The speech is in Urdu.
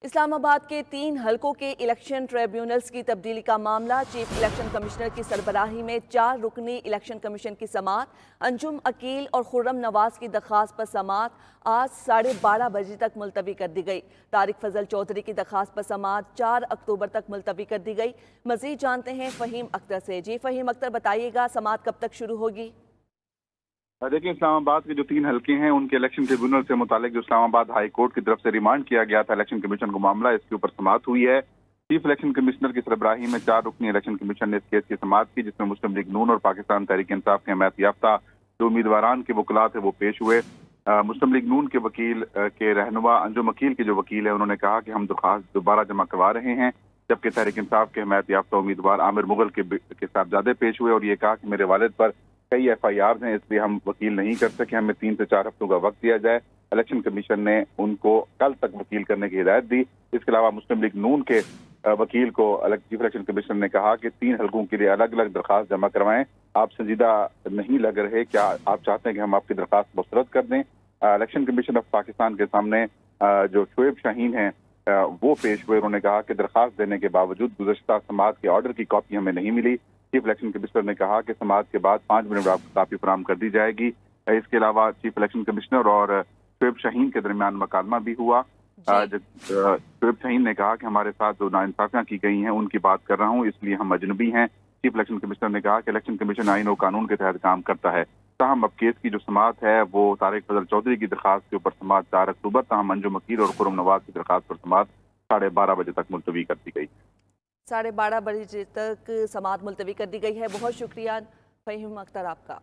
اسلام آباد کے 3 حلقوں کے الیکشن ٹریبیونلز کی تبدیلی کا معاملہ چیف الیکشن کمشنر کی سربراہی میں 4 رکنی الیکشن کمیشن کی سماعت، انجم عقیل اور خرم نواز کی درخواست پر سماعت آج 12:30 بجے تک ملتوی کر دی گئی۔ طارق فضل چودھری کی درخواست پر سماعت 4 اکتوبر تک ملتوی کر دی گئی۔ مزید جانتے ہیں فہیم اختر سے۔ جی فہیم اختر، بتائیے گا سماعت کب تک شروع ہوگی؟ دیکھیں، اسلام آباد کے جو 3 حلقے ہیں ان کے الیکشن ٹریبیونل سے متعلق جو اسلام آباد ہائی کورٹ کی طرف سے ریمانڈ کیا گیا تھا الیکشن کمیشن کو معاملہ، اس کے اوپر سماعت ہوئی ہے۔ چیف الیکشن کمشنر کی سربراہی میں 4 رکنی الیکشن کمیشن نے اس کیس کی سماعت کی، جس میں مسلم لیگ نون اور پاکستان تحریک انصاف کے حمایت یافتہ جو امیدواران کے وکلاء تھے وہ پیش ہوئے۔ مسلم لیگ نون کے وکیل کے رہنما انجم عقیل کے جو وکیل ہیں، انہوں نے کہا کہ ہم درخواست دوبارہ جمع کروا رہے ہیں، جبکہ تحریک انصاف کے حمایت یافتہ امیدوار عامر مغل کے صاحبزادے پیش ہوئے اور یہ کہا کہ میرے والد پر کئی ایف آئی آرز ہیں، اس لیے ہم وکیل نہیں کر سکے، ہمیں 3 سے 4 ہفتوں کا وقت دیا جائے۔ الیکشن کمیشن نے ان کو کل تک وکیل کرنے کی ہدایت دی۔ اس کے علاوہ مسلم لیگ نون کے وکیل کو چیف الیکشن کمیشن نے کہا کہ 3 حلقوں کے لیے الگ الگ درخواست جمع کروائیں، آپ سنجیدہ نہیں لگ رہے، کیا آپ چاہتے ہیں کہ ہم آپ کی درخواست مسترد کر دیں؟ الیکشن کمیشن آف پاکستان کے سامنے جو شعیب شاہین ہیں وہ پیش ہوئے، انہوں نے کہا کہ درخواست دینے کے باوجود گزشتہ سماعت کے آرڈر کی کاپی ہمیں نہیں ملی۔ چیف الیکشن کمشنر نے کہا کہ سماعت کے بعد 5 منٹ میں کاپی فراہم کر دی جائے گی۔ اس کے علاوہ چیف الیکشن کمشنر اور شعیب شاہین کے درمیان مکالمہ بھی ہوا۔ شعیب شاہین نے کہا کہ ہمارے ساتھ جو ناانصافیاں کی گئی ہیں ان کی بات کر رہا ہوں، اس لیے ہم اجنبی ہیں۔ چیف الیکشن کمشنر نے کہا کہ الیکشن کمیشن آئین و قانون کے تحت کام کرتا ہے، تاہم اب کیس کی جو سماعت ہے وہ طارق فضل چودھری کی درخواست کے اوپر سماعت 4 اکتوبر، تاہم انجم عقیل اور خرم نواز کی درخواست پر سماعت 12:30 بجے تک ملتوی کر دی گئی۔ 12:30 بجے تک سماعت ملتوی کر دی گئی ہے۔ بہت شکریہ فہیم اختر آپ کا۔